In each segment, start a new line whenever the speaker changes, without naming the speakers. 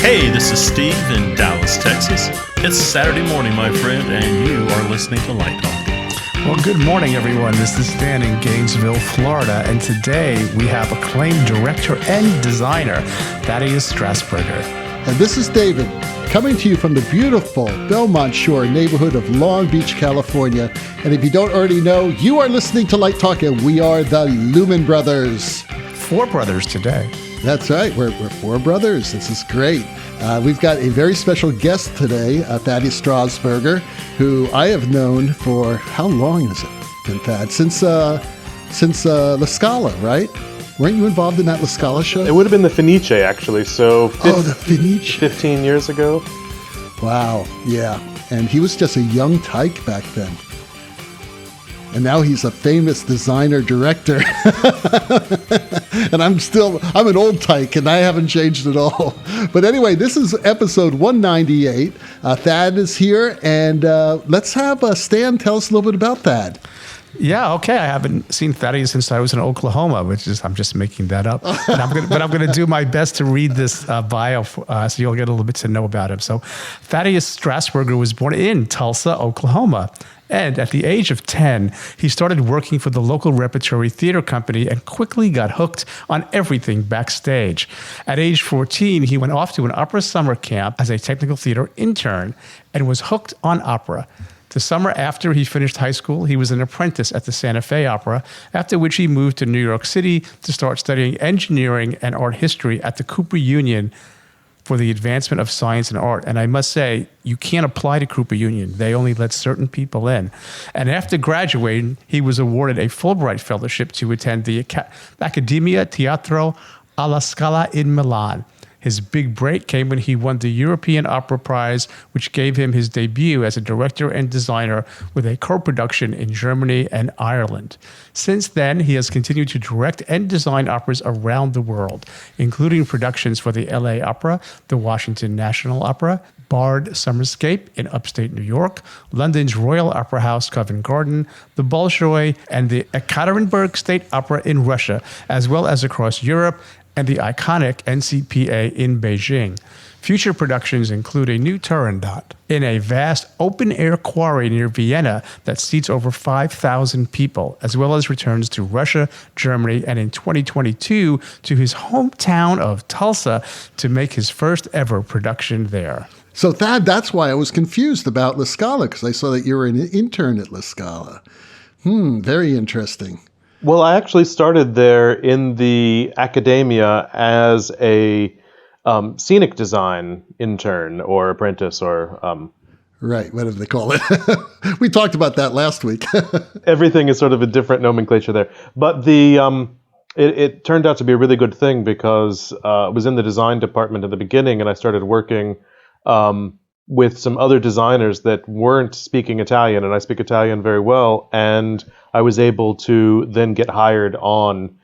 Hey, this is Steve in Dallas, Texas. It's Saturday morning, my friend, and you are listening to Light Talk.
Well, good morning, everyone. This is Dan in Gainesville, Florida, and today we have acclaimed director and designer, Thaddeus Strassberger.
And this is David, coming to you from the beautiful Belmont Shore neighborhood of Long Beach, California. And if you don't already know, you are listening to Light Talk, and we are the Lumen Brothers.
4 brothers today.
That's right. We're 4 brothers. This is great. We've got a very special guest today, Thaddeus Strassberger, who I have known for, how long has it been, Thad? Since La Scala, right? Weren't you involved in that La Scala show?
It would have been the Fenice, actually. So
the Fenice.
15 years ago.
Wow. Yeah. And he was just a young tyke back then. And now he's a famous designer director. And I'm an old tyke, and I haven't changed at all. But anyway, this is episode 198. Thad is here, and let's have Stan tell us a little bit about Thad.
Yeah, okay. I haven't seen Thaddeus since I was in Oklahoma, I'm just making that up. But I'm going to do my best to read this bio so you'll get a little bit to know about him. So Thaddeus Strassberger was born in Tulsa, Oklahoma. And at the age of 10, he started working for the local repertory theater company and quickly got hooked on everything backstage. At age 14, he went off to an opera summer camp as a technical theater intern and was hooked on opera. The summer after he finished high school, he was an apprentice at the Santa Fe Opera, after which he moved to New York City to start studying engineering and art history at the Cooper Union for the advancement of science and art. And I must say, you can't apply to Cooper Union. They only let certain people in. And after graduating, he was awarded a Fulbright Fellowship to attend the Accademia Teatro alla Scala in Milan. His big break came when he won the European Opera Prize, which gave him his debut as a director and designer with a co-production in Germany and Ireland. Since then, he has continued to direct and design operas around the world, including productions for the LA Opera, the Washington National Opera, Bard Summerscape in upstate New York, London's Royal Opera House, Covent Garden, the Bolshoi, and the Ekaterinburg State Opera in Russia, as well as across Europe and the iconic NCPA in Beijing. Future productions include a new Turandot in a vast open-air quarry near Vienna that seats over 5,000 people, as well as returns to Russia, Germany, and in 2022 to his hometown of Tulsa to make his first ever production there.
So Thad, that's why I was confused about La Scala, because I saw that you were an intern at La Scala. Very interesting.
Well, I actually started there in the academia as a scenic design intern or apprentice or...
Right, whatever they call it. We talked about that last week.
Everything is sort of a different nomenclature there. But it turned out to be a really good thing because I was in the design department at the beginning, and I started working with some other designers that weren't speaking Italian, and I speak Italian very well, and I was able to then get hired on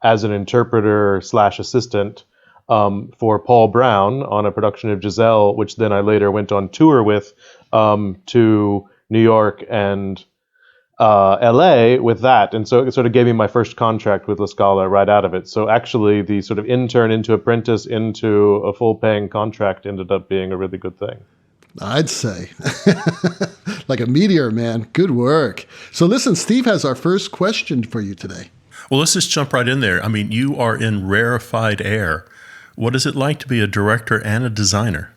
as an interpreter / assistant for Paul Brown on a production of Giselle, which then I later went on tour with to New York and LA with that. And so it sort of gave me my first contract with La Scala right out of it. So actually the sort of intern into apprentice into a full paying contract ended up being a really good thing.
I'd say. Like a meteor, man. Good work. So listen, Steve has our first question for you today.
Well, let's just jump right in there. I mean, you are in rarefied air. What is it like to be a director and a designer?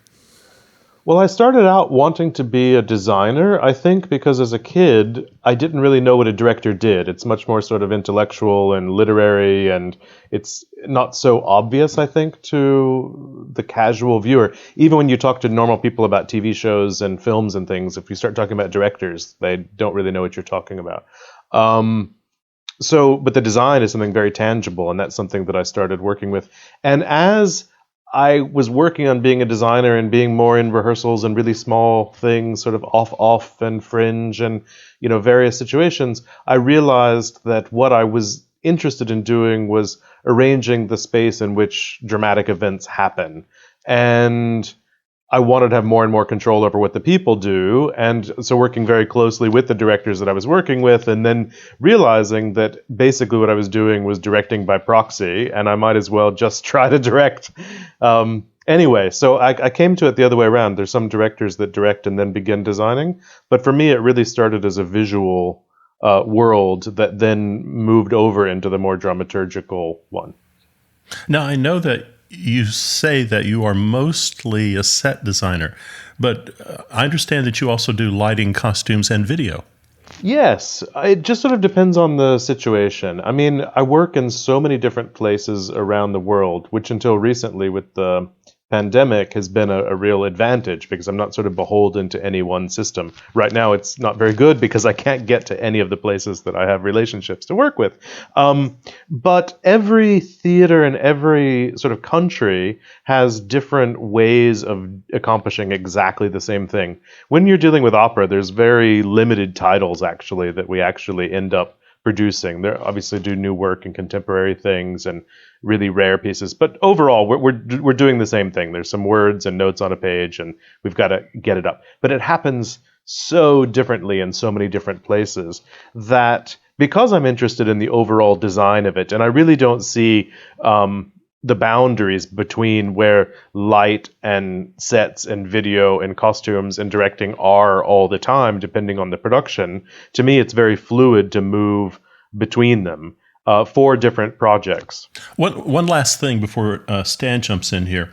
Well, I started out wanting to be a designer, I think, because as a kid, I didn't really know what a director did. It's much more sort of intellectual and literary, and it's not so obvious, I think, to the casual viewer. Even when you talk to normal people about TV shows and films and things, if you start talking about directors, they don't really know what you're talking about. But the design is something very tangible, and that's something that I started working with. And as I was working on being a designer and being more in rehearsals and really small things, sort of off and fringe and, various situations, I realized that what I was interested in doing was arranging the space in which dramatic events happen. And I wanted to have more and more control over what the people do. And so working very closely with the directors that I was working with, and then realizing that basically what I was doing was directing by proxy, and I might as well just try to direct Anyway, so I came to it the other way around. There's some directors that direct and then begin designing, but for me, it really started as a visual world that then moved over into the more dramaturgical one.
Now, I know that you say that you are mostly a set designer, but I understand that you also do lighting, costumes, and video.
Yes, it just sort of depends on the situation. I mean, I work in so many different places around the world, which until recently with the pandemic has been a real advantage because I'm not sort of beholden to any one system. Right now, it's not very good because I can't get to any of the places that I have relationships to work with. But every theater and every sort of country has different ways of accomplishing exactly the same thing. When you're dealing with opera, there's very limited titles actually that we actually end up producing. They obviously do new work and contemporary things and really rare pieces, but overall we're doing the same thing. There's some words and notes on a page and we've got to get it up. But it happens so differently in so many different places that because I'm interested in the overall design of it, and I really don't see the boundaries between where light and sets and video and costumes and directing are all the time, depending on the production. To me, it's very fluid to move between them for different projects.
One last thing before Stan jumps in here.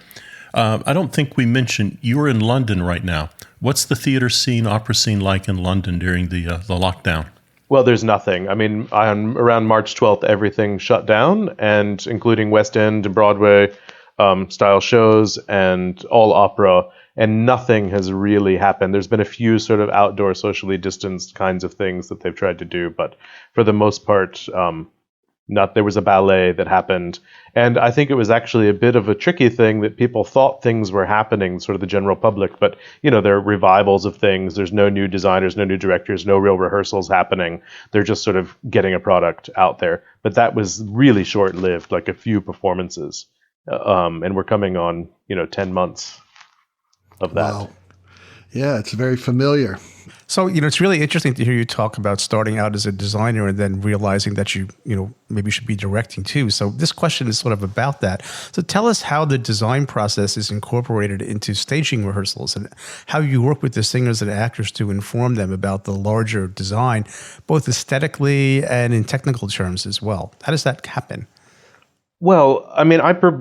I don't think we mentioned you're in London right now. What's the theater scene, opera scene like in London during the lockdown?
Well, there's nothing. I mean, around March 12th, everything shut down, and including West End and Broadway style shows and all opera, and nothing has really happened. There's been a few sort of outdoor socially distanced kinds of things that they've tried to do, but for the most part, there was a ballet that happened. And I think it was actually a bit of a tricky thing that people thought things were happening, sort of the general public. But, there are revivals of things. There's no new designers, no new directors, no real rehearsals happening. They're just sort of getting a product out there. But that was really short-lived, like a few performances. And we're coming on, 10 months of that.
Wow. Yeah, it's very familiar.
So, it's really interesting to hear you talk about starting out as a designer and then realizing that you maybe should be directing too. So this question is sort of about that. So tell us how the design process is incorporated into staging rehearsals and how you work with the singers and actors to inform them about the larger design, both aesthetically and in technical terms as well. How does that happen?
Well, I mean,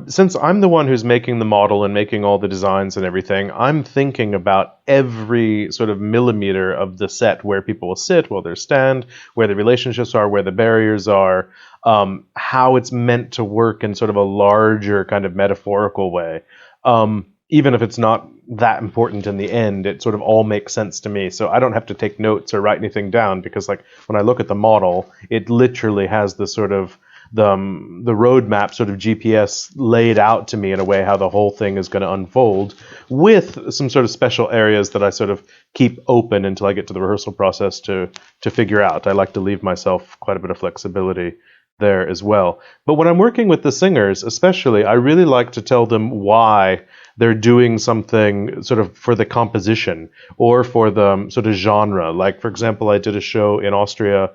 since I'm the one who's making the model and making all the designs and everything, I'm thinking about every sort of millimeter of the set, where people will sit, where they stand, where the relationships are, where the barriers are, how it's meant to work in sort of a larger kind of metaphorical way. Even if it's not that important in the end, it sort of all makes sense to me. So I don't have to take notes or write anything down because, like, when I look at the model, it literally has the sort of the roadmap, sort of GPS laid out to me in a way how the whole thing is going to unfold, with some sort of special areas that I sort of keep open until I get to the rehearsal process to figure out. I like to leave myself quite a bit of flexibility there as well. But when I'm working with the singers, especially, I really like to tell them why they're doing something sort of for the composition or for the sort of genre. Like, for example, I did a show in Austria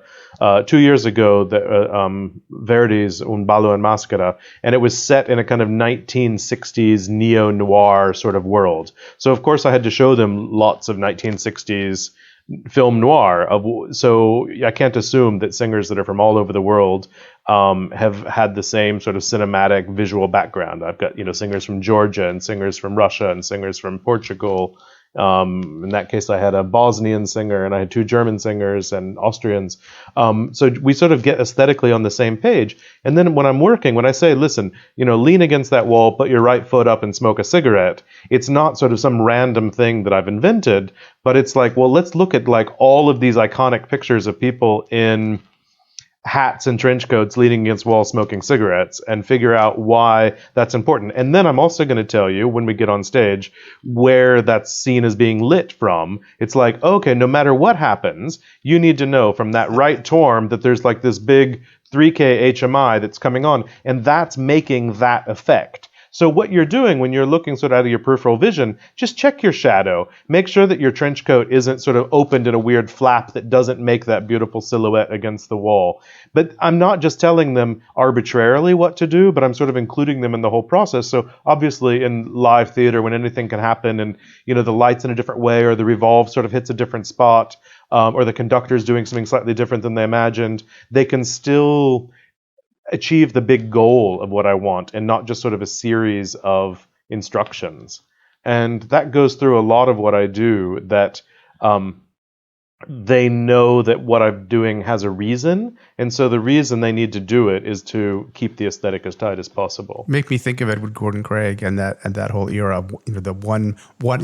2 years ago, Verdi's Un ballo in maschera, and it was set in a kind of 1960s neo-noir sort of world. So, of course, I had to show them lots of 1960s film noir. So I can't assume that singers that are from all over the world have had the same sort of cinematic visual background. I've got singers from Georgia and singers from Russia and singers from Portugal. In that case, I had a Bosnian singer and I had 2 German singers and Austrians. So we sort of get aesthetically on the same page. And then when I'm working, when I say, listen, lean against that wall, put your right foot up and smoke a cigarette, it's not sort of some random thing that I've invented, but it's like, well, let's look at like all of these iconic pictures of people in hats and trench coats leaning against walls smoking cigarettes and figure out why that's important. And then I'm also going to tell you, when we get on stage, where that scene is being lit from. It's like, okay, no matter what happens, you need to know from that right torm that there's like this big 3K HMI that's coming on, and that's making that effect. So what you're doing when you're looking sort of out of your peripheral vision, just check your shadow. Make sure that your trench coat isn't sort of opened in a weird flap that doesn't make that beautiful silhouette against the wall. But I'm not just telling them arbitrarily what to do, but I'm sort of including them in the whole process. So obviously in live theater, when anything can happen and, the light's in a different way, or the revolve sort of hits a different spot, or the conductor's doing something slightly different than they imagined, they can still achieve the big goal of what I want and not just sort of a series of instructions. And that goes through a lot of what I do, that they know that what I'm doing has a reason, and so the reason they need to do it is to keep the aesthetic as tight as possible.
Make me think of Edward Gordon Craig and that whole era of, the one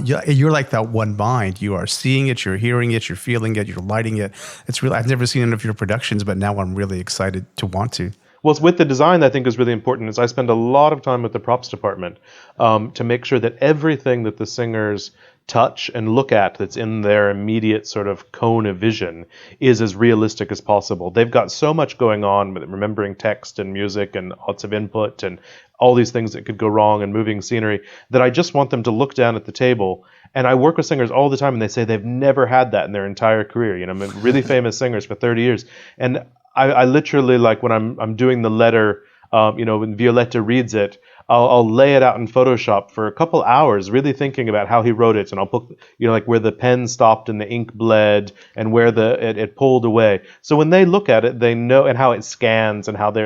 you're like that one mind. You are seeing it, you're hearing it, you're feeling it, you're lighting it. It's really, I've never seen any of your productions, but now I'm really excited to want to.
Well, with the design, I think is really important is I spend a lot of time with the props department to make sure that everything that the singers touch and look at that's in their immediate sort of cone of vision is as realistic as possible. They've got so much going on with remembering text and music and lots of input and all these things that could go wrong and moving scenery that I just want them to look down at the table. And I work with singers all the time and they say they've never had that in their entire career. Really famous singers for 30 years. And I literally, like when I'm doing the letter, when Violetta reads it, I'll lay it out in Photoshop for a couple hours, really thinking about how he wrote it, and I'll put, like where the pen stopped and the ink bled, and where it pulled away. So when they look at it, they know, and how it scans, and how they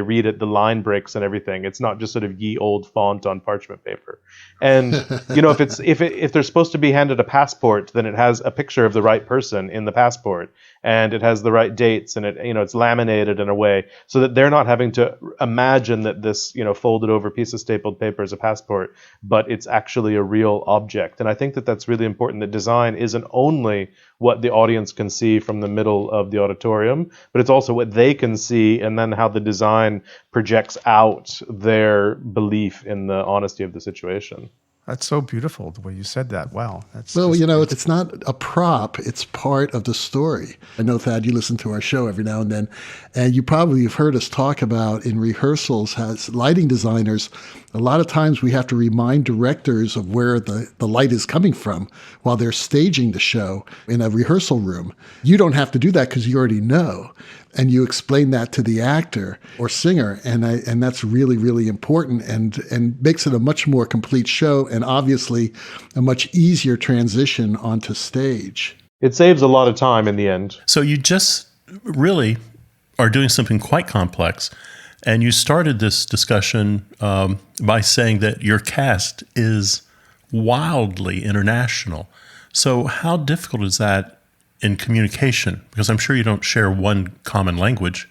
read it, the line breaks and everything. It's not just sort of ye old font on parchment paper. And if they're supposed to be handed a passport, then it has a picture of the right person in the passport, and it has the right dates, and it's laminated in a way so that they're not having to imagine that this folded over piece of stapled paper is a passport, but it's actually a real object. And I think that that's really important, that design isn't only what the audience can see from the middle of the auditorium, but it's also what they can see, and then how the design projects out their belief in the honesty of the situation.
That's so beautiful the way you said that. Wow.
It's not a prop. It's part of the story. I know, Thad, you listen to our show every now and then, and you probably have heard us talk about in rehearsals as lighting designers, a lot of times we have to remind directors of where the light is coming from while they're staging the show in a rehearsal room. You don't have to do that because you already know. And you explain that to the actor or singer, and that's really, really important, and makes it a much more complete show, and obviously a much easier transition onto stage.
It saves a lot of time in the end.
So you just really are doing something quite complex, and you started this discussion by saying that your cast is wildly international. So how difficult is that in communication? Because I'm sure you don't share one common language.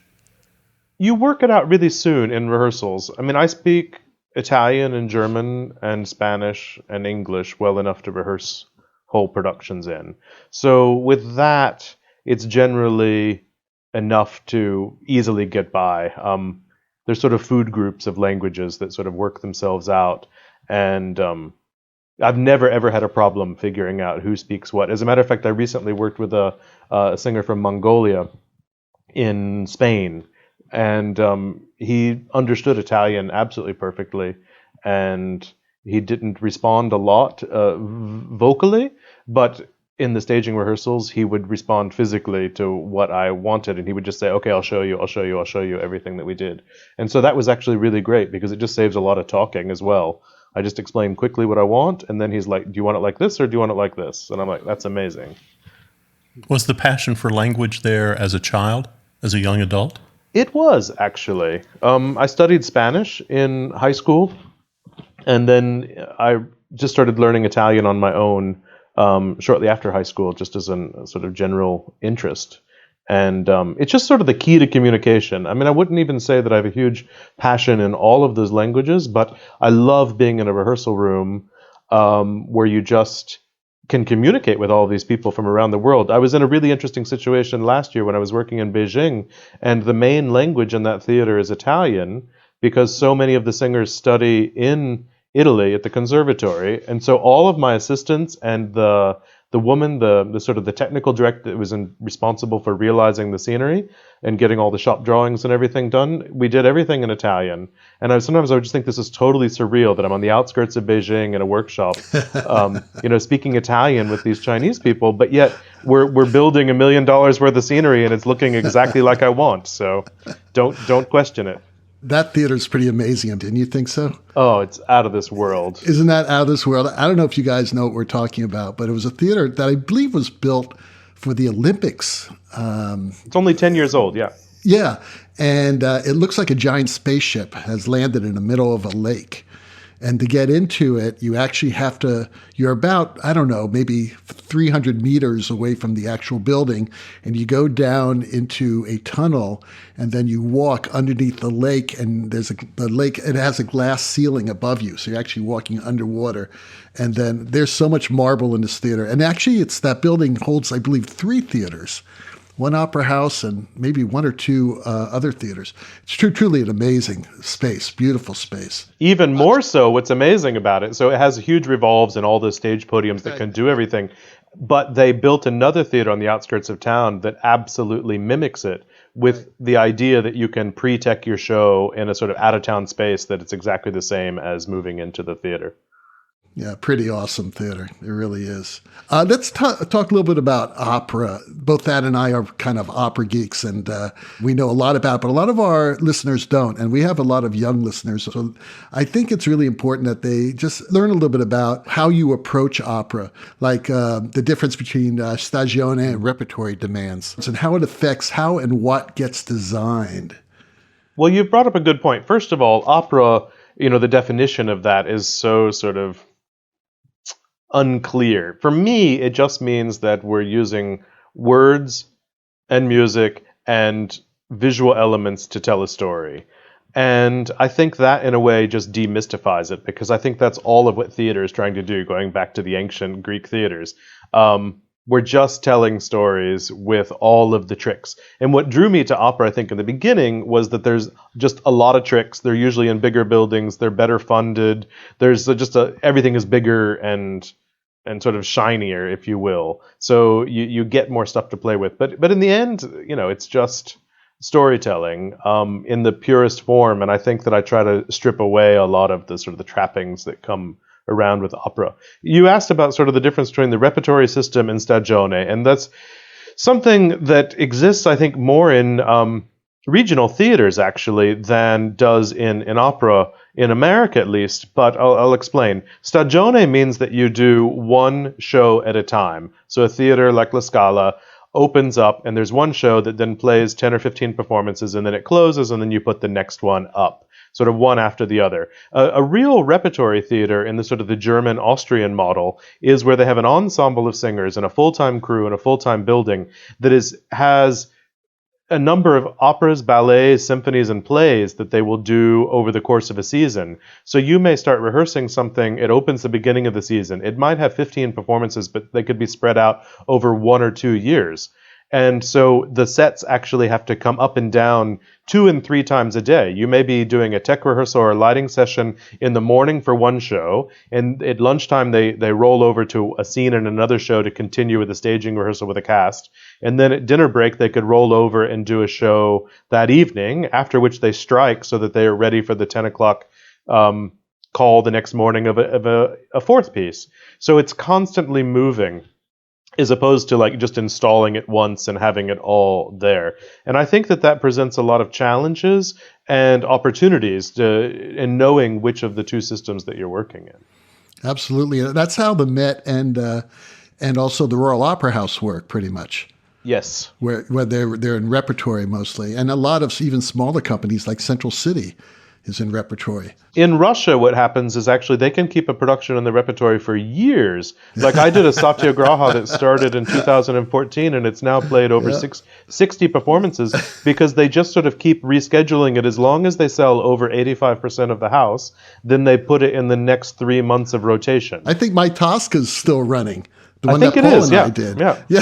You work it out really soon in rehearsals. I mean, I speak Italian and German and Spanish and English well enough to rehearse whole productions in. So with that, it's generally enough to easily get by. There's sort of food groups of languages that sort of work themselves out. And I've never, ever had a problem figuring out who speaks what. As a matter of fact, I recently worked with a singer from Mongolia in Spain, and he understood Italian absolutely perfectly, and he didn't respond a lot vocally, but in the staging rehearsals, he would respond physically to what I wanted, and he would just say, okay, I'll show you everything that we did. And so that was actually really great, because it just saves a lot of talking as well. I just explain quickly what I want, and then he's like, do you want it like this or do you want it like this? And I'm like, that's amazing.
Was the passion for language there as a child, as a young adult?
It was, actually. I studied Spanish in high school, and then I just started learning Italian on my own shortly after high school, just as a sort of general interest. And it's just sort of the key to communication. I mean, I wouldn't even say that I have a huge passion in all of those languages, but I love being in a rehearsal room where you just can communicate with all these people from around the world. I was in a really interesting situation last year when I was working in Beijing, and the main language in that theater is Italian, because so many of the singers study in Italy at the conservatory. And so all of my assistants and the woman, the sort of the technical director that was responsible for realizing the scenery, and getting all the shop drawings and everything done, we did everything in Italian. And sometimes I would just think this is totally surreal that I'm on the outskirts of Beijing in a workshop, speaking Italian with these Chinese people, but yet we're building $1 million worth of scenery and it's looking exactly like I want. So don't question it.
That theater is pretty amazing, didn't you think so?
Oh, it's out of this world.
Isn't that out of this world? I don't know if you guys know what we're talking about, but it was a theater that I believe was built for the Olympics.
It's only 10 years old, yeah.
Yeah, and it looks like a giant spaceship has landed in the middle of a lake. And to get into it, you actually have to, you're about, I don't know, maybe 300 meters away from the actual building, and you go down into a tunnel, and then you walk underneath the lake, and the lake, it has a glass ceiling above you, so you're actually walking underwater. And then there's so much marble in this theater. And actually, that building holds, I believe, 3 theaters. One opera house and maybe 1 or 2 other theaters. It's truly an amazing space, beautiful space.
Even more so, what's amazing about it, so it has huge revolves and all the stage podiums that can do everything, but they built another theater on the outskirts of town that absolutely mimics it with the idea that you can pre-tech your show in a sort of out-of-town space that it's exactly the same as moving into the theater.
Yeah, pretty awesome theater. It really is. Let's talk a little bit about opera. Both Thad and I are kind of opera geeks, and we know a lot about it, but a lot of our listeners don't, and we have a lot of young listeners. So I think it's really important that they just learn a little bit about how you approach opera, like the difference between Stagione and Repertory demands, and how it affects how and what gets designed.
Well, you've brought up a good point. First of all, opera, the definition of that is so sort of unclear. For me, it just means that we're using words and music and visual elements to tell a story. And I think that in a way just demystifies it, because I think that's all of what theater is trying to do, going back to the ancient Greek theaters. We're just telling stories with all of the tricks. And what drew me to opera, I think, in the beginning was that there's just a lot of tricks. They're usually in bigger buildings. They're better funded. There's everything is bigger and sort of shinier, if you will. So you get more stuff to play with. But in the end, it's just storytelling in the purest form. And I think that I try to strip away a lot of the sort of the trappings that come around with opera. You asked about sort of the difference between the repertory system and Stagione, and that's something that exists, I think, more in regional theaters, actually, than does in opera, in America at least, but I'll explain. Stagione means that you do one show at a time. So a theater like La Scala opens up, and there's one show that then plays 10 or 15 performances, and then it closes, and then you put the next one up, sort of one after the other. A real repertory theater in the sort of the German-Austrian model is where they have an ensemble of singers and a full-time crew and a full-time building that has a number of operas, ballets, symphonies, and plays that they will do over the course of a season. So you may start rehearsing something, it opens the beginning of the season. It might have 15 performances, but they could be spread out over 1 or 2 years. And so the sets actually have to come up and down 2 and 3 times a day. You may be doing a tech rehearsal or a lighting session in the morning for one show, and at lunchtime they roll over to a scene in another show to continue with a staging rehearsal with a cast. And then at dinner break, they could roll over and do a show that evening, after which they strike so that they are ready for the 10 o'clock call the next morning of a fourth piece. So it's constantly moving, as opposed to like just installing it once and having it all there. And I think that presents a lot of challenges and opportunities in knowing which of the two systems that you're working in.
Absolutely. That's how the Met and also the Royal Opera House work, pretty much.
Yes.
Where they're in repertory mostly. And a lot of even smaller companies like Central City is in repertory.
In Russia, what happens is actually they can keep a production in the repertory for years. Like I did a Satyagraha that started in 2014, and it's now played over 60 performances, because they just sort of keep rescheduling it. As long as they sell over 85% of the house, then they put it in the next 3 months of rotation.
I think my Tosca's still running. The
I
one
think
that
it
Paul
is,
and
yeah.
I did.
Yeah.
Yeah.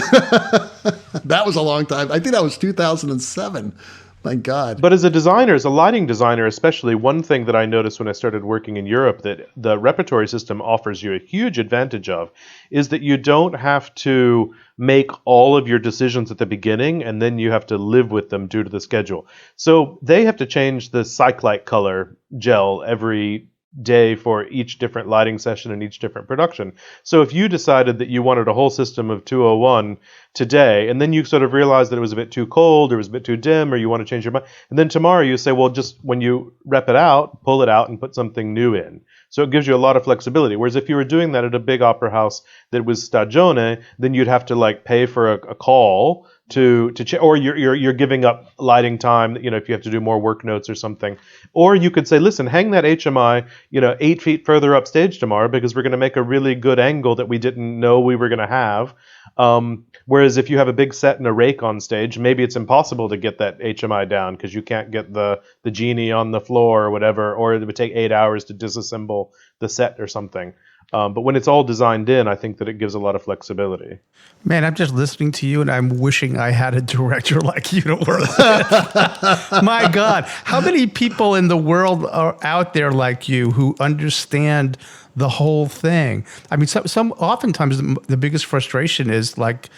That was a long time. I think that was 2007. My God.
But as a designer, as a lighting designer especially, one thing that I noticed when I started working in Europe that the repertory system offers you a huge advantage of is that you don't have to make all of your decisions at the beginning and then you have to live with them due to the schedule. So they have to change the cyclite color gel every day for each different lighting session and each different production. So if you decided that you wanted a whole system of 201 today, and then you sort of realized that it was a bit too cold or it was a bit too dim, or you want to change your mind, and then tomorrow you say, well, just when you rep it out, pull it out and put something new in. So it gives you a lot of flexibility. Whereas if you were doing that at a big opera house that was Stagione, then you'd have to like pay for a call or you're giving up lighting time, if you have to do more work notes or something. Or you could say, listen, hang that HMI, 8 feet further up stage tomorrow because we're going to make a really good angle that we didn't know we were going to have. Whereas if you have a big set and a rake on stage, maybe it's impossible to get that HMI down because you can't get the genie on the floor or whatever, or it would take 8 hours to disassemble the set or something. But when it's all designed in, I think that it gives a lot of flexibility.
Man, I'm just listening to you and I'm wishing I had a director like you to work with. My God, how many people in the world are out there like you who understand the whole thing? I mean, some oftentimes the biggest frustration is like,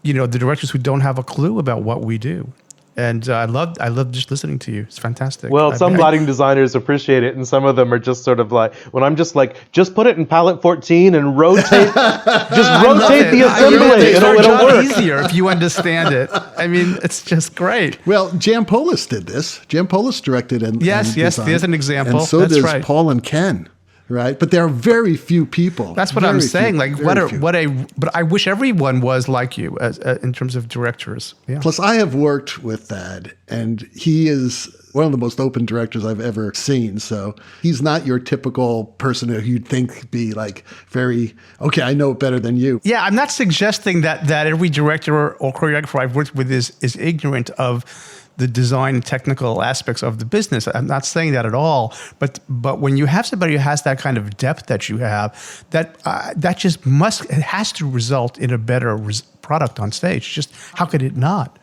the directors who don't have a clue about what we do. And I love just listening to you. It's fantastic.
Well, some lighting designers appreciate it, and some of them are just sort of like, when I'm just like, just put it in palette 14 and rotate, just rotate the assembly. It'll work.
Easier if you understand it. I mean, it's just great.
Well, Jampolis did this. Jampolis directed and
yes,
designed.
There's an example.
And so
That's
does
right.
Paul and Ken. Right, but there are very few people.
That's what I'm saying. But I wish everyone was like you in terms of directors. Yeah.
Plus, I have worked with Thad, and he is one of the most open directors I've ever seen. So he's not your typical person who you'd think be like very, okay, I know it better than you.
Yeah, I'm not suggesting that every director or choreographer I've worked with is ignorant of the design and technical aspects of the business. I'm not saying that at all. But when you have somebody who has that kind of depth that you have, that has to result in a better product on stage. Just how could it not?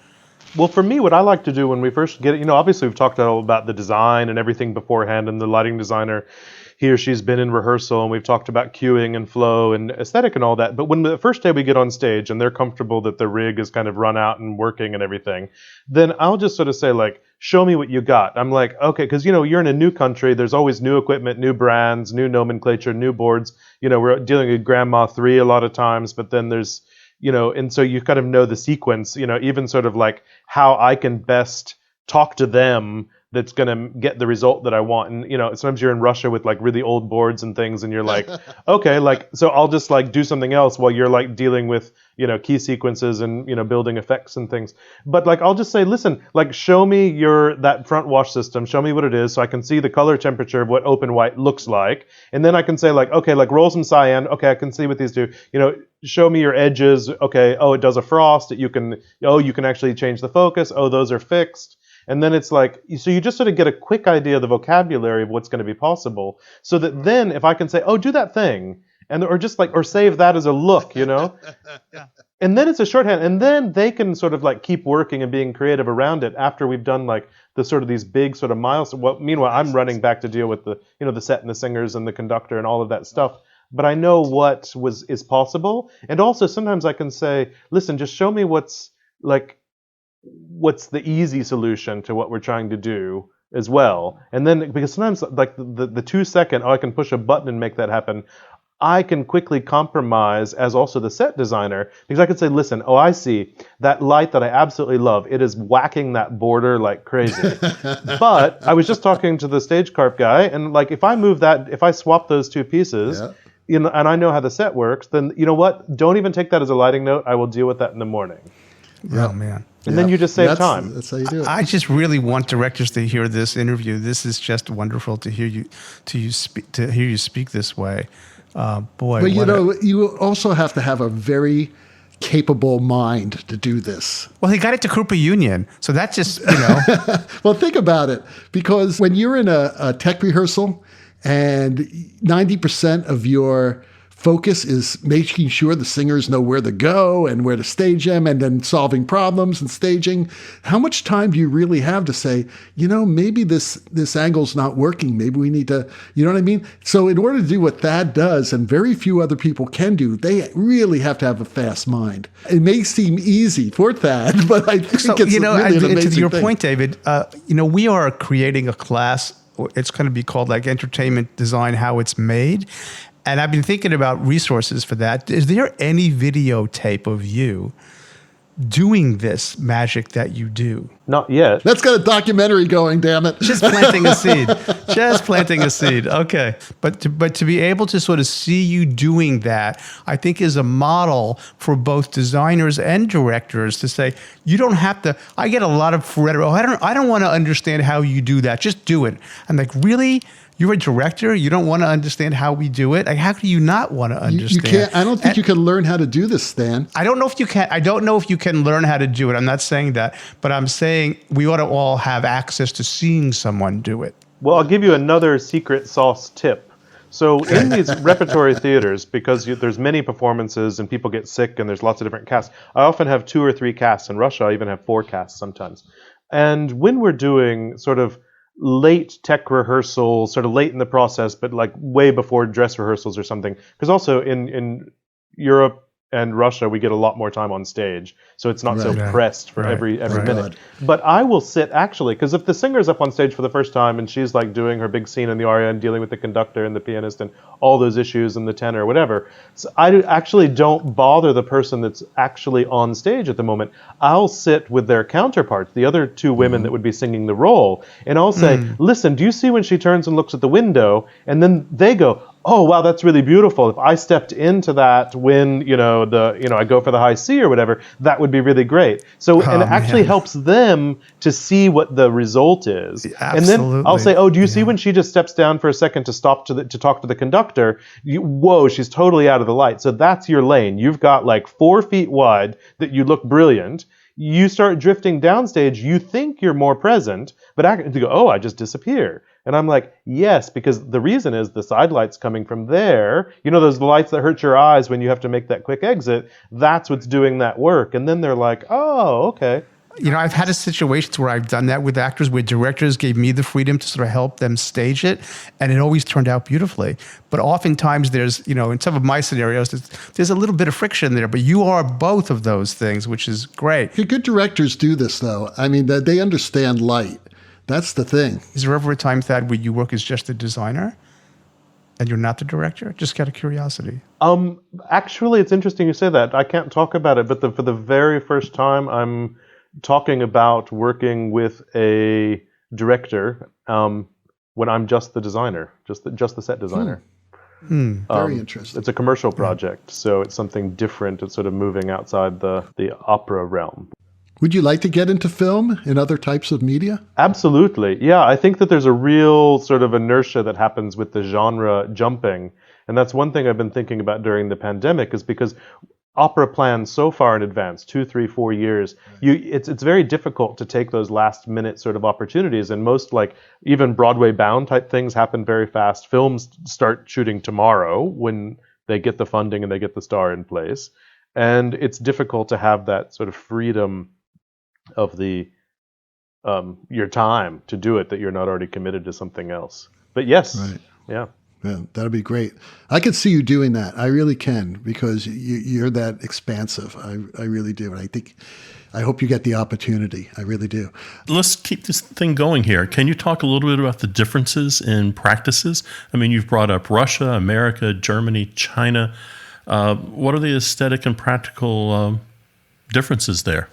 Well, for me, what I like to do when we first get it, obviously we've talked all about the design and everything beforehand, and the lighting designer, he or she's been in rehearsal, and we've talked about cueing and flow and aesthetic and all that. But when the first day we get on stage and they're comfortable that the rig is kind of run out and working and everything, then I'll just sort of say, like, show me what you got. I'm like, okay, because, you're in a new country. There's always new equipment, new brands, new nomenclature, new boards. We're dealing with Grandma 3 a lot of times, but then there's, and so you kind of know the sequence, even sort of like how I can best talk to them that's going to get the result that I want. And, sometimes you're in Russia with like really old boards and things, and you're like, okay, like, so I'll just like do something else while you're like dealing with, key sequences and, building effects and things. But like, I'll just say, listen, like, show me that front wash system, show me what it is so I can see the color temperature of what open white looks like. And then I can say like, okay, like roll some cyan. Okay, I can see what these do. Show me your edges. Okay, oh, it does a frost. You can actually change the focus. Oh, those are fixed. And then it's like, so you just sort of get a quick idea of the vocabulary of what's going to be possible, so that then if I can say, oh, do that thing, or save that as a look, Yeah. And then it's a shorthand, and then they can sort of like keep working and being creative around it after we've done like the sort of these big sort of milestones. Well, meanwhile, I'm running back to deal with the, the set and the singers and the conductor and all of that stuff. But I know what is possible. And also sometimes I can say, listen, just show me what's the easy solution to what we're trying to do as well. And then, because sometimes like the 2 second, I can push a button and make that happen, I can quickly compromise as also the set designer, because I can say, listen, oh, I see that light that I absolutely love. It is whacking that border like crazy. But I was just talking to the stage carp guy, and like, if I swap those two pieces, and I know how the set works, then you know what? Don't even take that as a lighting note. I will deal with that in the morning.
Oh, man.
And then you just save time.
That's how you do it.
I just really want directors to hear this interview. This is just wonderful to hear you speak this way. Boy,
but you also have to have a very capable mind to do this.
Well, he got it to Krupa Union, so that's just
Well, think about it, because when you're in a tech rehearsal and 90% of your focus is making sure the singers know where to go and where to stage them and then solving problems and staging. How much time do you really have to say, maybe this angle's not working. Maybe we need to, you know what I mean? So in order to do what Thad does, and very few other people can do, they really have to have a fast mind. It may seem easy for Thad, but I think it's really an amazing
to your
thing.
point, David, we are creating a class. It's going to be called like Entertainment Design, How It's Made. And I've been thinking about resources for that. Is there any videotape of you doing this magic that you do?
Not yet.
Let's get a documentary going, damn it.
Just planting a seed. Just planting a seed. Okay. But to be able to sort of see you doing that, I think is a model for both designers and directors to say, you don't have to. I get a lot of rhetoric. I don't want to understand how you do that. Just do it. I'm like, really? You're a director. You don't want to understand how we do it. Like, how can you not want to understand?
You can't. I don't think you can learn how to do this, Stan.
I don't know if you can. I don't know if you can learn how to do it. I'm not saying that, but I'm saying we ought to all have access to seeing someone do it.
Well, I'll give you another secret sauce tip. So in these repertory theaters, because there's many performances and people get sick and there's lots of different casts, I often have 2 or 3 casts. In Russia, I even have 4 casts sometimes. And when we're doing sort of late tech rehearsals, sort of late in the process, but like way before dress rehearsals or something, because also in Europe and Russia, we get a lot more time on stage. So it's not so pressed for every minute. But I will sit actually, because if the singer's up on stage for the first time and she's like doing her big scene in the aria and dealing with the conductor and the pianist and all those issues and the tenor or whatever, so I actually don't bother the person that's actually on stage at the moment. I'll sit with their counterparts, the other 2 women that would be singing the role, and I'll say, listen, do you see when she turns and looks at the window? And then they go, oh, wow, that's really beautiful. If I stepped into that when, I go for the high C or whatever, that would be really great. So, and it actually helps them to see what the result is.
Absolutely.
And then I'll say, oh, do you see when she just steps down for a second to stop to talk to the conductor? Whoa, she's totally out of the light. So that's your lane. You've got like 4 feet wide that you look brilliant. You start drifting downstage, you think you're more present, but you go, oh, I just disappear. And I'm like, yes, because the reason is the side light's coming from there. Those lights that hurt your eyes when you have to make that quick exit, that's what's doing that work. And then they're like, oh, okay.
I've had situations where I've done that with actors where directors gave me the freedom to sort of help them stage it, and it always turned out beautifully. But oftentimes there's, in some of my scenarios, there's a little bit of friction there, but you are both of those things, which is great.
Good directors do this, though. I mean, they understand light. That's the thing.
Is there ever a time, Thad, where you work as just a designer and you're not the director? Just out of curiosity.
Actually, it's interesting you say that. I can't talk about it, but for the very first time, I'm talking about working with a director when I'm just the designer, just the set designer.
Very interesting.
It's a commercial project, so it's something different. It's sort of moving outside the opera realm.
Would you like to get into film and other types of media?
Absolutely. Yeah, I think that there's a real sort of inertia that happens with the genre jumping. And that's one thing I've been thinking about during the pandemic, is because opera plans so far in advance, 2, 3, 4 years, it's very difficult to take those last minute sort of opportunities. And most, like even Broadway bound type things, happen very fast. Films start shooting tomorrow when they get the funding and they get the star in place. And it's difficult to have that sort of freedom of the your time to do it, that you're not already committed to something else. But yes, yeah, that'd be great. I could see you doing that. I really can, because you're that expansive. I really do. And I hope you get the opportunity. I really do.
Let's keep this thing going here. Can you talk a little bit about the differences in practices? I mean, you've brought up Russia, America, Germany, China. What are the aesthetic and practical differences there?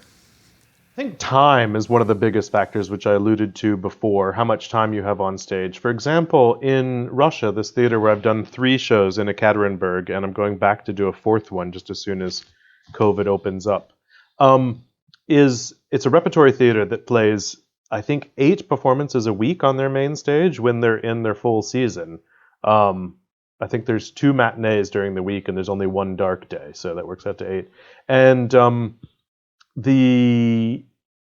I think time is one of the biggest factors, which I alluded to before, how much time you have on stage. For example, in Russia, this theater where I've done 3 shows in Ekaterinburg, and I'm going back to do a 4th one just as soon as COVID opens up, it's a repertory theater that plays, I think, 8 performances a week on their main stage when they're in their full season. I think there's 2 matinees during the week, and there's only 1 dark day, so that works out to 8. And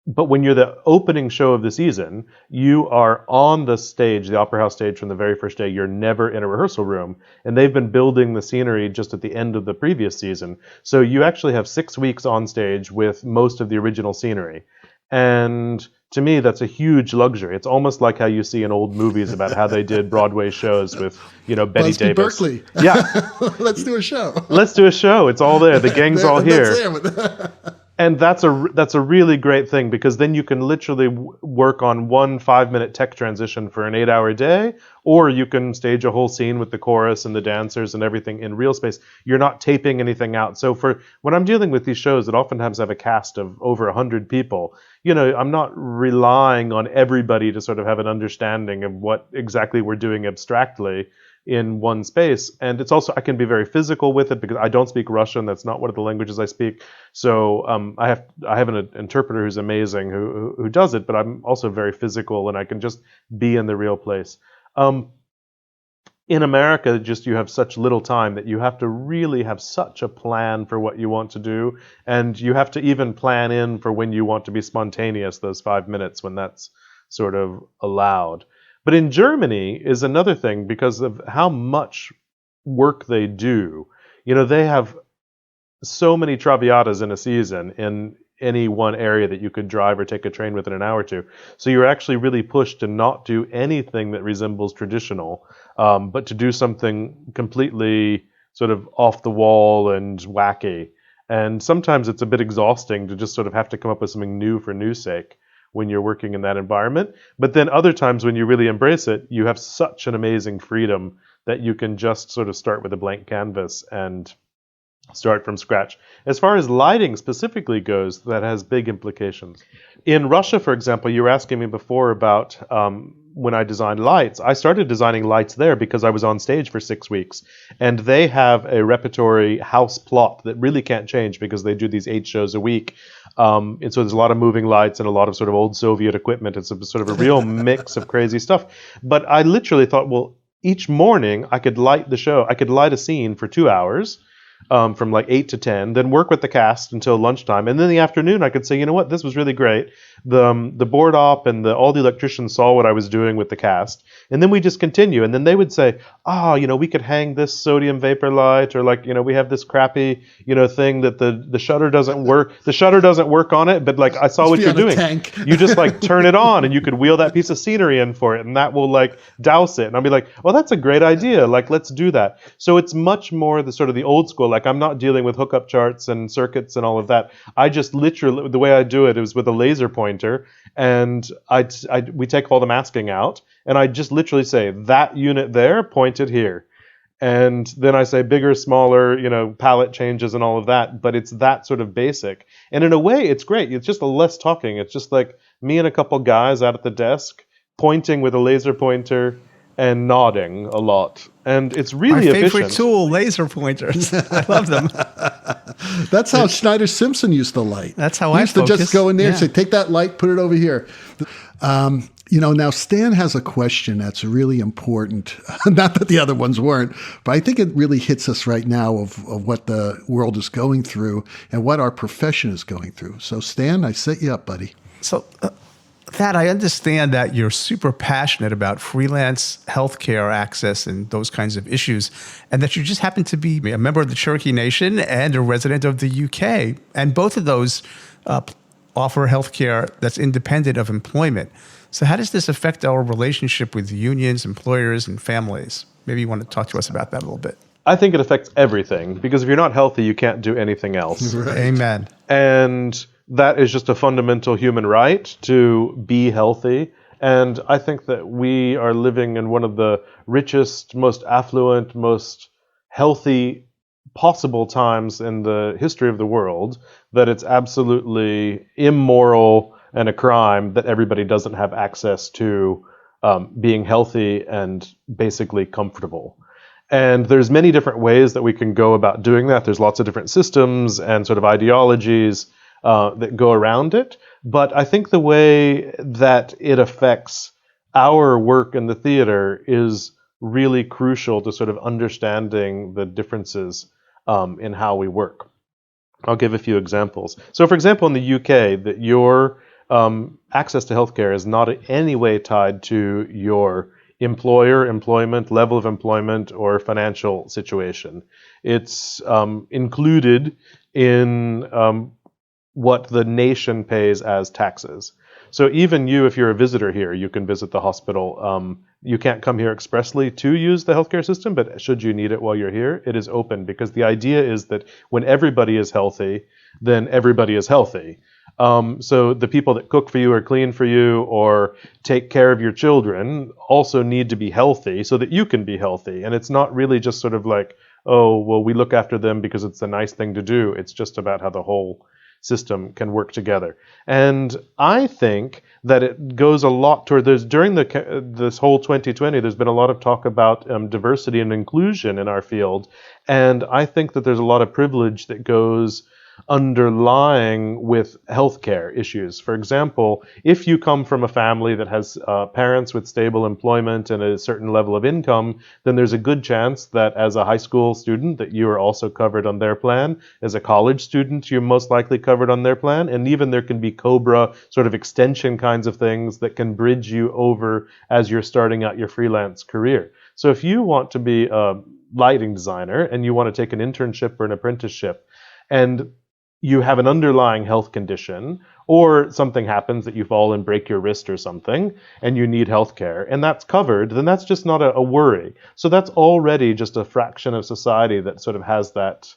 but when you're the opening show of the season, you are on the stage, the Opera House stage, from the very first day. You're never in a rehearsal room. And they've been building the scenery just at the end of the previous season. So you actually have 6 weeks on stage with most of the original scenery. And to me, that's a huge luxury. It's almost like how you see in old movies about how they did Broadway shows with, Betty
Busby
Davis.
Berkeley.
Yeah.
Let's do a show.
Let's do a show. It's all there. The gang's all here. And that's a really great thing, because then you can literally work on one 5-minute tech transition for an 8-hour day, or you can stage a whole scene with the chorus and the dancers and everything in real space. You're not taping anything out. So for when I'm dealing with these shows that oftentimes have a cast of over 100 people, I'm not relying on everybody to sort of have an understanding of what exactly we're doing abstractly in one space. And it's also, I can be very physical with it because I don't speak Russian. That's not one of the languages I speak. So I have an interpreter who's amazing who does it, but I'm also very physical and I can just be in the real place. In America, just you have such little time that you have to really have such a plan for what you want to do. And you have to even plan in for when you want to be spontaneous, those 5 minutes when that's sort of allowed. But in Germany is another thing because of how much work they do. They have so many Traviatas in a season in any one area that you could drive or take a train within an hour or two. So you're actually really pushed to not do anything that resembles traditional, but to do something completely sort of off the wall and wacky. And sometimes it's a bit exhausting to just sort of have to come up with something new for new's sake when you're working in that environment. But then other times when you really embrace it, you have such an amazing freedom that you can just sort of start with a blank canvas and start from scratch. As far as lighting specifically goes, that has big implications. In Russia, for example, you were asking me before about when I designed lights. I started designing lights there because I was on stage for 6 weeks. And they have a repertory house plot that really can't change because they do these 8 shows a week. And so there's a lot of moving lights and a lot of sort of old Soviet equipment. It's a sort of a real mix of crazy stuff. But I literally thought, well, each morning I could light the show. I could light a scene for 2 hours. From like 8 to 10, then work with the cast until lunchtime. And then in the afternoon, I could say, you know what, this was really great. The board op and all the electricians saw what I was doing with the cast. And then we just continue. And then they would say, we could hang this sodium vapor light, or like, we have this crappy, thing that the shutter doesn't work. The shutter doesn't work on it, but like I saw what you're doing.
Tank.
You just like turn it on and you could wheel that piece of scenery in for it and that will like douse it. And I'll be like, well, that's a great idea. Like, let's do that. So it's much more the sort of the old school. Like I'm not dealing with hookup charts and circuits and all of that. I just literally, the way I do it is with a laser pointer, and we take all the masking out, and I just literally say that unit there pointed here. And then I say bigger, smaller, palette changes and all of that. But it's that sort of basic. And in a way, it's great. It's just a less talking. It's just like me and a couple guys out at the desk pointing with a laser pointer and nodding a lot. And it's really efficient.
My favorite tool, laser pointers. I love them.
That's how Schneider Simpson used to light.
That's how
he
I
used to just go in there and say,
Yeah.
take that light, put it over here. Now Stan has a question that's really important. Not that the other ones weren't, but I think it really hits us right now of what the world is going through and what our profession is going through. So Stan, I set you up, buddy.
So, Thad, I understand that you're super passionate about freelance healthcare access and those kinds of issues, and that you just happen to be a member of the Cherokee Nation and a resident of the UK. And both of those offer healthcare that's independent of employment. So how does this affect our relationship with unions, employers, and families? Maybe you want to talk to us about that a little bit.
I think it affects everything, because if you're not healthy, you can't do anything else.
Right.
Amen.
And that is just a fundamental human right to be healthy. And I think that we are living in one of the richest, most affluent, most healthy possible times in the history of the world, that it's absolutely immoral and a crime that everybody doesn't have access to being healthy and basically comfortable. And there's many different ways that we can go about doing that. There's lots of different systems and sort of ideologies that go around it. But I think the way that it affects our work in the theater is really crucial to sort of understanding the differences in how we work. I'll give a few examples. So, for example, in the UK, that your access to healthcare is not in any way tied to your employer, employment, level of employment, or financial situation. It's included in what the nation pays as taxes. So even you, if you're a visitor here, you can visit the hospital. You can't come here expressly to use the healthcare system, but should you need it while you're here, it is open, because the idea is that when everybody is healthy, then everybody is healthy. So the people that cook for you or clean for you or take care of your children also need to be healthy so that you can be healthy. And it's not really just sort of like, oh, well, we look after them because it's a nice thing to do. It's just about how the whole system can work together. And I think that it goes a lot toward during this whole 2020, there's been a lot of talk about diversity and inclusion in our field. And I think that there's a lot of privilege that goes underlying with healthcare issues. For example, if you come from a family that has parents with stable employment and a certain level of income, then there's a good chance that as a high school student that you are also covered on their plan. As a college student, you're most likely covered on their plan. And even there can be COBRA sort of extension kinds of things that can bridge you over as you're starting out your freelance career. So if you want to be a lighting designer and you want to take an internship or an apprenticeship, and you have an underlying health condition, or something happens that you fall and break your wrist or something, and you need health care, and that's covered, then that's just not a worry. So that's already just a fraction of society that sort of has that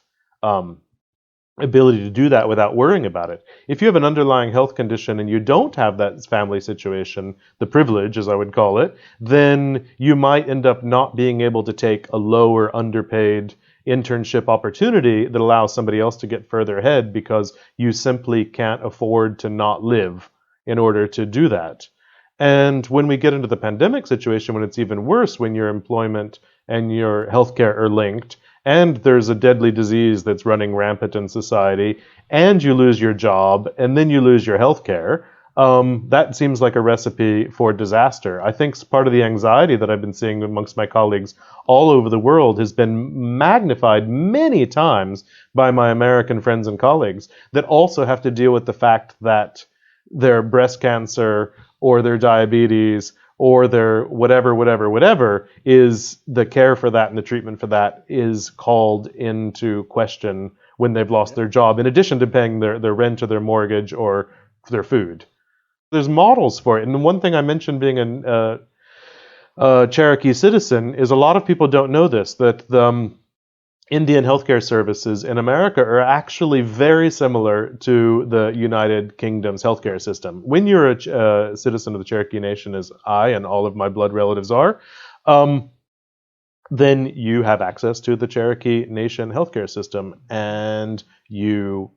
ability to do that without worrying about it. If you have an underlying health condition and you don't have that family situation, the privilege, as I would call it, then you might end up not being able to take a lower underpaid internship opportunity that allows somebody else to get further ahead because you simply can't afford to not live in order to do that. And when we get into the pandemic situation, when it's even worse, when your employment and your healthcare are linked, and there's a deadly disease that's running rampant in society, and you lose your job, and then you lose your healthcare, that seems like a recipe for disaster. I think part of the anxiety that I've been seeing amongst my colleagues all over the world has been magnified many times by my American friends and colleagues that also have to deal with the fact that their breast cancer or their diabetes or their whatever is the care for that and the treatment for that is called into question when they've lost their job, in addition to paying their rent or their mortgage or their food. There's models for it. And one thing I mentioned being a Cherokee citizen is a lot of people don't know this, that the Indian healthcare services in America are actually very similar to the United Kingdom's healthcare system. When you're a citizen of the Cherokee Nation, as I and all of my blood relatives are, then you have access to the Cherokee Nation healthcare system, and you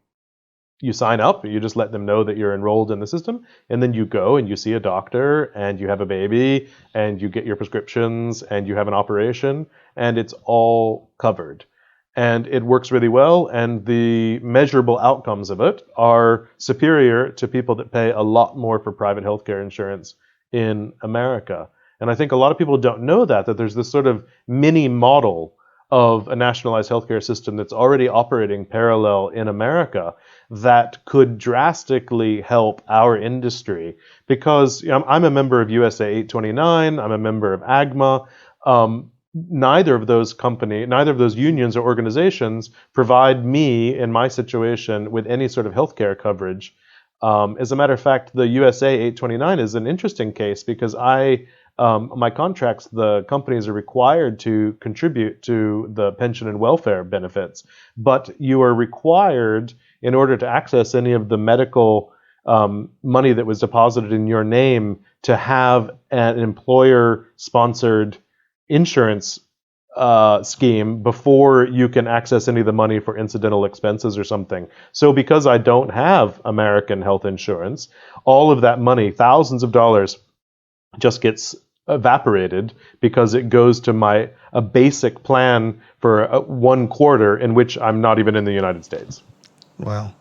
sign up, you just let them know that you're enrolled in the system, and then you go and you see a doctor, and you have a baby, and you get your prescriptions, and you have an operation, and it's all covered. And it works really well, and the measurable outcomes of it are superior to people that pay a lot more for private healthcare insurance in America. And I think a lot of people don't know that there's this sort of mini model of a nationalized healthcare system that's already operating parallel in America that could drastically help our industry. Because I'm a member of USA 829, I'm a member of AGMA. Neither of those unions or organizations provide me in my situation with any sort of healthcare coverage. As a matter of fact, the USA 829 is an interesting case because my contracts, the companies are required to contribute to the pension and welfare benefits, but you are required, in order to access any of the medical money that was deposited in your name, to have an employer-sponsored insurance scheme before you can access any of the money for incidental expenses or something. So because I don't have American health insurance, all of that money, thousands of dollars, just gets evaporated because it goes to a basic plan for 1 quarter in which I'm not even in the United States.
Wow.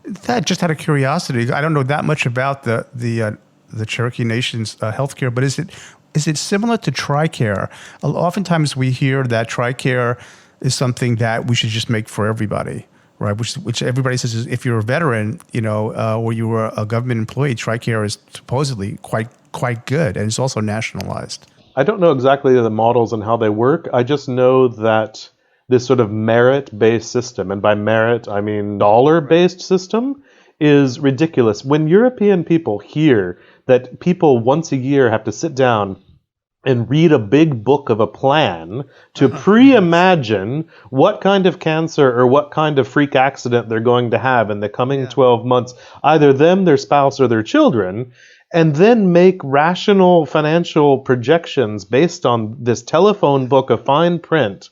That, just out of curiosity, I don't know that much about the Cherokee Nation's healthcare, but is it similar to TRICARE? Oftentimes we hear that TRICARE is something that we should just make for everybody. right? Which everybody says is if you're a veteran, or you were a government employee, TRICARE is supposedly quite good, and it's also nationalized.
I don't know exactly the models and how they work. I just know that this sort of merit-based system, and by merit I mean dollar-based system, is ridiculous. When European people hear that people once a year have to sit down and read a big book of a plan to pre-imagine what kind of cancer or what kind of freak accident they're going to have in the coming 12 months, either them, their spouse, or their children, and then make rational financial projections based on this telephone book of fine print,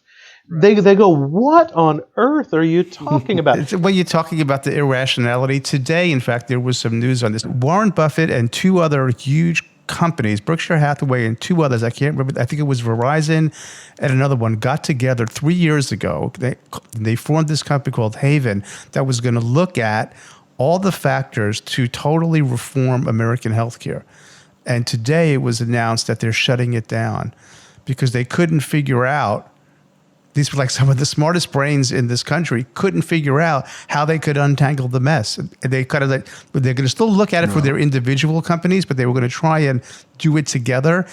they go, what on earth are you talking about?
When you're talking about the irrationality, today, in fact, there was some news on this. Warren Buffett and two other huge companies, Berkshire Hathaway and two others, I can't remember, I think it was Verizon and another one, got together 3 years ago. They formed this company called Haven that was going to look at all the factors to totally reform American healthcare. And today it was announced that they're shutting it down because they couldn't figure out, these were like some of the smartest brains in this country, couldn't figure out how they could untangle the mess. And they they're going to still look at it for their individual companies, but they were going to try and do it together.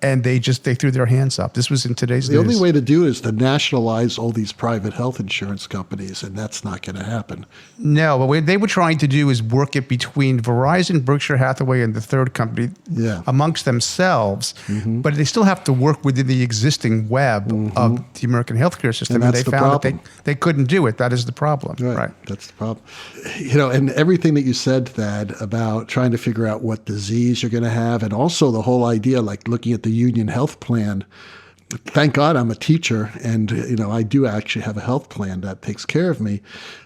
And they threw their hands up. This was in today's news.
The only way to do it is to nationalize all these private health insurance companies, and that's not going to happen.
No, but what they were trying to do is work it between Verizon, Berkshire Hathaway, and the third company amongst themselves. Mm-hmm. But they still have to work within the existing web of the American healthcare system.
And they found
that they couldn't do it. That is the problem.
Right. That's the problem. And everything that you said, Thad, about trying to figure out what disease you're going to have, and also the whole idea, like looking at the union health plan. Thank God I'm a teacher, and I do actually have a health plan that takes care of me.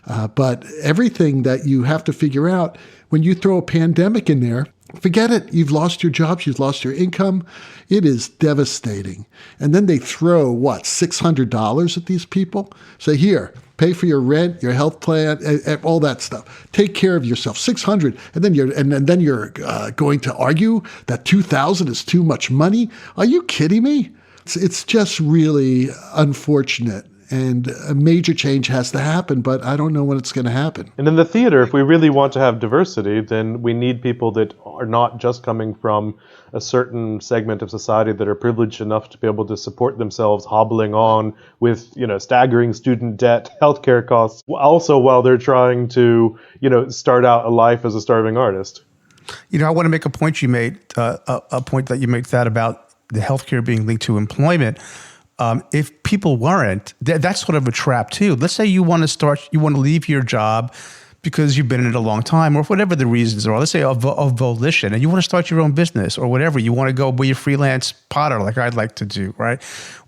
But everything that you have to figure out when you throw a pandemic in there, forget it. You've lost your jobs. You've lost your income. It is devastating. And then they throw, $600 at these people? Say, here, pay for your rent, your health plan, all that stuff. Take care of yourself. $600, and then you're going to argue that $2,000 is too much money. Are you kidding me? It's just really unfortunate. And a major change has to happen, but I don't know when it's going to happen.
And in the theater, if we really want to have diversity, then we need people that are not just coming from a certain segment of society that are privileged enough to be able to support themselves, hobbling on with, staggering student debt, healthcare costs, also while they're trying to, start out a life as a starving artist.
I want to make a point you made, a point that you made, that about the healthcare being linked to employment. If people weren't, that's sort of a trap too. Let's say you want to leave your job because you've been in it a long time, or whatever the reasons are. Let's say of volition, and you want to start your own business or whatever. You want to go be a freelance potter, like I'd like to do, right?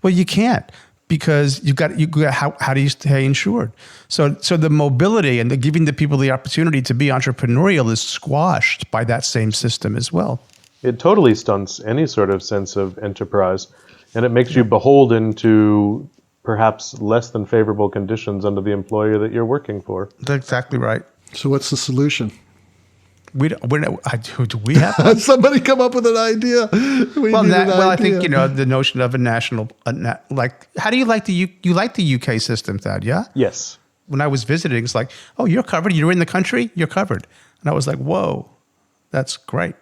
Well, you can't, because you got how do you stay insured? So the mobility and giving the people the opportunity to be entrepreneurial is squashed by that same system as well.
It totally stunts any sort of sense of enterprise. And it makes you beholden to perhaps less than favorable conditions under the employer that you're working for.
That's exactly right.
So what's the solution?
Do we have
somebody come up with an idea?
I think the notion of a national, how do you like you like the UK system, Thad? Yeah.
Yes.
When I was visiting, it's like, oh, you're covered. You're in the country. You're covered. And I was like, whoa, that's great.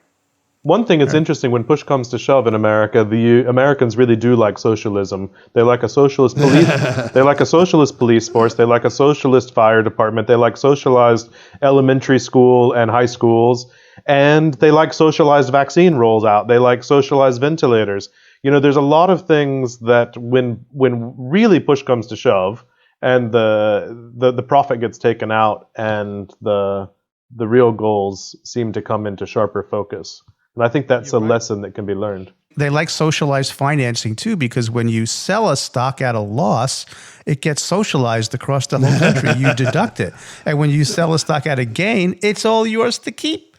One thing that's interesting, when push comes to shove in America, the Americans really do like socialism. They like a socialist police. They like a socialist police force. They like a socialist fire department. They like socialized elementary school and high schools, and they like socialized vaccine rolls out. They like socialized ventilators. There's a lot of things that when really push comes to shove, and the profit gets taken out, and the real goals seem to come into sharper focus. And I think that's a lesson that can be learned.
They like socialized financing too, because when you sell a stock at a loss, it gets socialized across the whole country. You deduct it. And when you sell a stock at a gain, it's all yours to keep.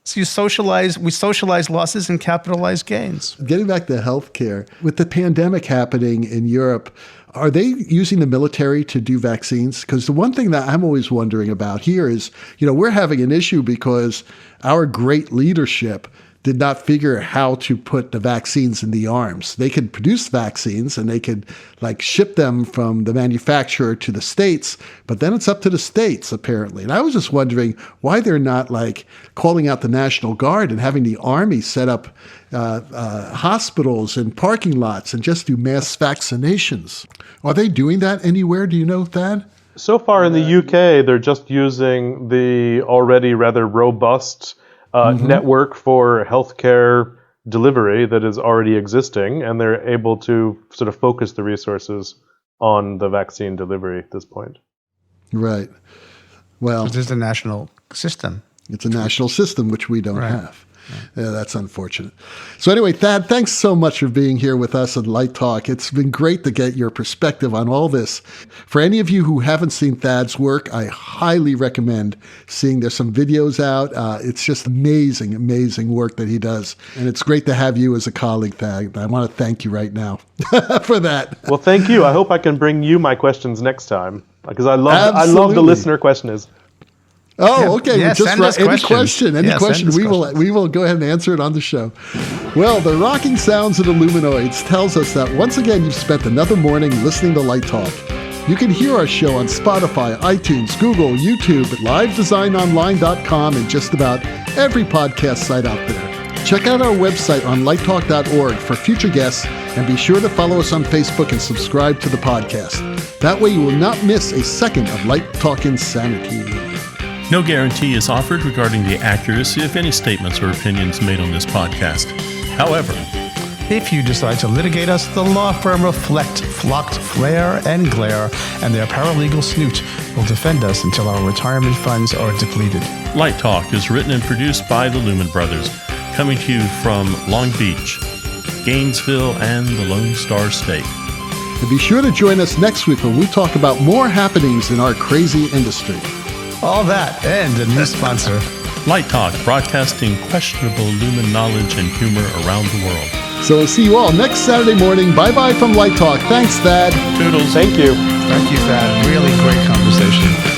So we socialize losses and capitalize gains.
Getting back to healthcare, with the pandemic happening in Europe, are they using the military to do vaccines? Because the one thing that I'm always wondering about here is, we're having an issue because our great leadership did not figure how to put the vaccines in the arms. They could produce vaccines and they could ship them from the manufacturer to the States, but then it's up to the States apparently. And I was just wondering why they're not calling out the National Guard and having the Army set up hospitals and parking lots and just do mass vaccinations. Are they doing that anywhere? Do you know, Thad?
So far in the UK, they're just using the already rather robust network for healthcare delivery that is already existing, and they're able to sort of focus the resources on the vaccine delivery at this point.
Right. Well,
There's a national system.
It's a national system, which we don't have. Yeah, that's unfortunate. So anyway, Thad, thanks so much for being here with us at Light Talk. It's been great to get your perspective on all this. For any of you who haven't seen Thad's work, I highly recommend seeing. There's some videos out. It's just amazing, amazing work that he does. And it's great to have you as a colleague, Thad. I want to thank you right now for that.
Well, thank you. I hope I can bring you my questions next time, because I love the listener questions.
Oh, okay.
Yeah,
Just
send us
any
questions.
question. We will go ahead and answer it on the show. Well, the rocking sounds of the Luminoids tells us that once again you've spent another morning listening to Light Talk. You can hear our show on Spotify, iTunes, Google, YouTube, at livedesignonline.com, and just about every podcast site out there. Check out our website on lighttalk.org for future guests, and be sure to follow us on Facebook and subscribe to the podcast. That way you will not miss a second of Light Talk Insanity.
No guarantee is offered regarding the accuracy of any statements or opinions made on this podcast. However,
If you decide to litigate us, the law firm Reflect, Flocked, Flare, and Glare and their paralegal Snoot will defend us until our retirement funds are depleted.
Light Talk is written and produced by the Lumen Brothers, coming to you from Long Beach, Gainesville, and the Lone Star State.
And be sure to join us next week when we talk about more happenings in our crazy industry.
All that and a new sponsor.
Light Talk, broadcasting questionable Lumen knowledge and humor around the world.
So we'll see you all next Saturday morning. Bye-bye from Light Talk. Thanks, Thad.
Toodles.
Thank you.
Thank you, Thad. Really great conversation.